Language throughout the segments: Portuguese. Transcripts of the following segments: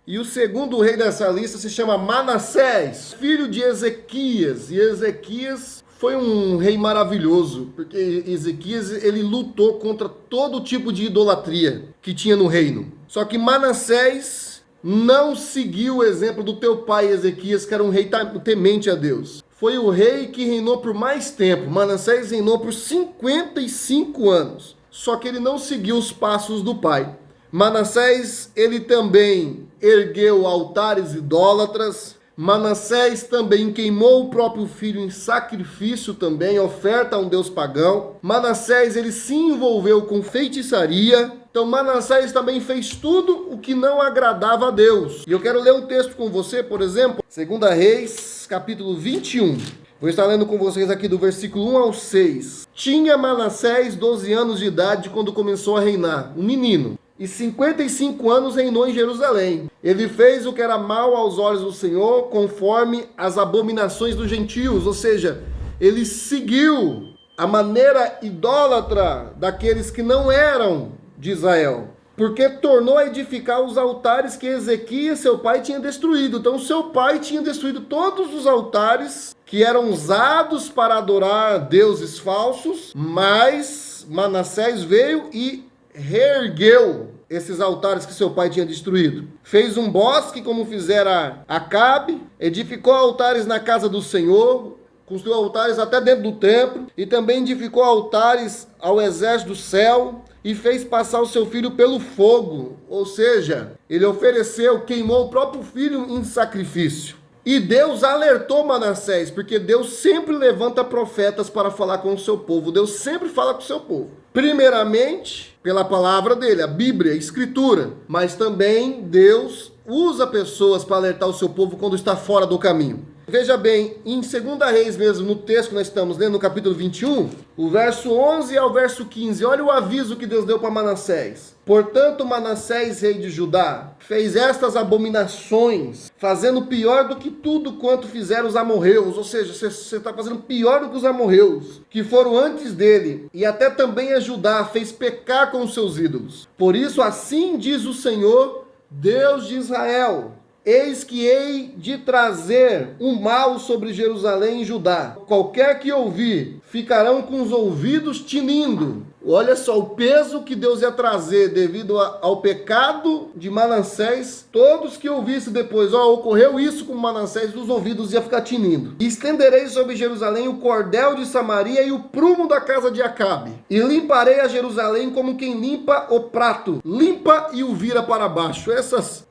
E o segundo rei dessa lista se chama Manassés, filho de Ezequias. E Ezequias foi um rei maravilhoso, porque Ezequias ele lutou contra todo tipo de idolatria que tinha no reino. Só que Manassés não seguiu o exemplo do teu pai Ezequias, que era um rei temente a Deus. Foi o rei que reinou por mais tempo. Manassés reinou por 55 anos. Só que ele não seguiu os passos do pai. Manassés, ele também ergueu altares idólatras. Manassés também queimou o próprio filho em sacrifício também, oferta a um deus pagão. Manassés, ele se envolveu com feitiçaria. Então Manassés também fez tudo o que não agradava a Deus. E eu quero ler um texto com você, por exemplo, 2 Reis, capítulo 21. Vou estar lendo com vocês aqui do versículo 1 ao 6. Tinha Manassés 12 anos de idade quando começou a reinar, um menino. E 55 anos reinou em Jerusalém. Ele fez o que era mal aos olhos do Senhor, conforme as abominações dos gentios. Ou seja, ele seguiu a maneira idólatra daqueles que não eram de Israel. Porque tornou a edificar os altares que Ezequias, seu pai, tinha destruído. Então, seu pai tinha destruído todos os altares que eram usados para adorar deuses falsos, mas Manassés veio e reergueu esses altares que seu pai tinha destruído. Fez um bosque, como fizera Acabe, edificou altares na casa do Senhor, construiu altares até dentro do templo, e também edificou altares ao exército do céu, e fez passar o seu filho pelo fogo. Ou seja, ele ofereceu, queimou o próprio filho em sacrifício. E Deus alertou Manassés, porque Deus sempre levanta profetas para falar com o seu povo. Deus sempre fala com o seu povo. Primeiramente, pela palavra dele, a Bíblia, a Escritura. Mas também Deus usa pessoas para alertar o seu povo quando está fora do caminho. Veja bem, em 2 Reis mesmo, no texto que nós estamos lendo, no capítulo 21, o verso 11 ao verso 15, olha o aviso que Deus deu para Manassés. Portanto, Manassés, rei de Judá, fez estas abominações, fazendo pior do que tudo quanto fizeram os amorreus. Ou seja, você está fazendo pior do que os amorreus, que foram antes dele. E até também a Judá fez pecar com os seus ídolos. Por isso, assim diz o Senhor, Deus de Israel: eis que hei de trazer um mal sobre Jerusalém e Judá. Qualquer que ouvir, ficarão com os ouvidos tinindo. Olha só o peso que Deus ia trazer devido ao pecado de Manassés. Todos que ouvissem depois, ocorreu isso com Manassés, os ouvidos iam ficar tinindo. E estenderei sobre Jerusalém o cordel de Samaria e o prumo da casa de Acabe. E limparei a Jerusalém como quem limpa o prato, limpa e o vira para baixo.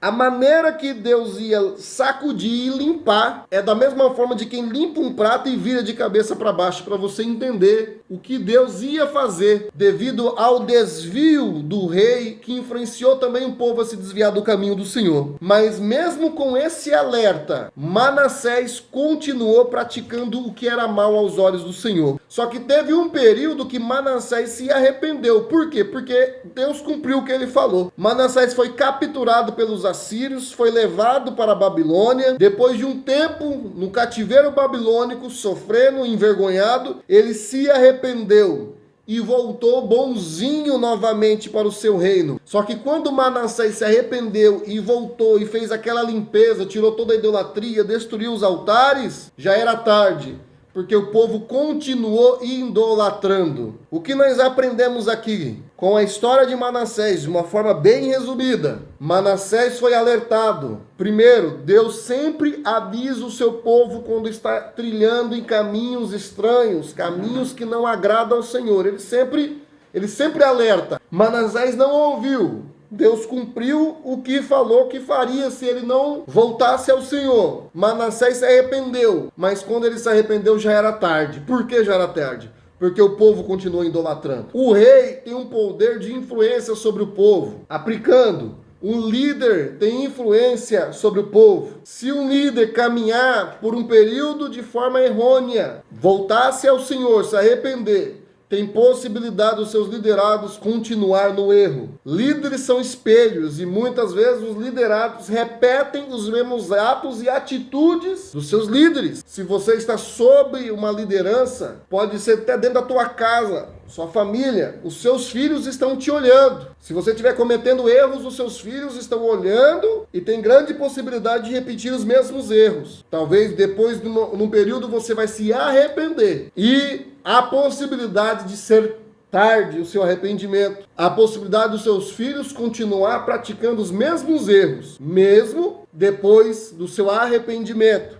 A maneira que Deus ia sacudir e limpar é da mesma forma de quem limpa um prato e vira de cabeça para baixo, para você entender o que Deus ia fazer devido ao desvio do rei, que influenciou também o povo a se desviar do caminho do Senhor. Mas mesmo com esse alerta, Manassés continuou praticando o que era mal aos olhos do Senhor. Só que teve um período que Manassés se arrependeu. Por quê? Porque Deus cumpriu o que ele falou. Manassés foi capturado pelos assírios, foi levado para a Babilônia. Depois de um tempo no cativeiro babilônico, sofrendo, envergonhado, ele se arrependeu e voltou bonzinho novamente para o seu reino. Só que quando Manassés se arrependeu e voltou e fez aquela limpeza, tirou toda a idolatria, destruiu os altares, já era tarde, porque o povo continuou idolatrando. O que nós aprendemos aqui com a história de Manassés, de uma forma bem resumida? Manassés foi alertado. Primeiro, Deus sempre avisa o seu povo quando está trilhando em caminhos estranhos, caminhos que não agradam ao Senhor. Ele sempre alerta. Manassés não ouviu. Deus cumpriu o que falou que faria se ele não voltasse ao Senhor. Manassés se arrependeu, mas quando ele se arrependeu já era tarde. Por que já era tarde? Porque o povo continuou idolatrando. O rei tem um poder de influência sobre o povo, aplicando. Um líder tem influência sobre o povo. Se um líder caminhar por um período de forma errônea, voltasse ao Senhor, se arrepender, tem possibilidade dos seus liderados continuar no erro. Líderes são espelhos e muitas vezes os liderados repetem os mesmos atos e atitudes dos seus líderes. Se você está sob uma liderança, pode ser até dentro da tua casa, sua família, os seus filhos estão te olhando. Se você estiver cometendo erros, os seus filhos estão olhando e tem grande possibilidade de repetir os mesmos erros. Talvez depois, num período, você vai se arrepender. E há possibilidade de ser tarde o seu arrependimento. Há possibilidade dos seus filhos continuar praticando os mesmos erros, mesmo depois do seu arrependimento.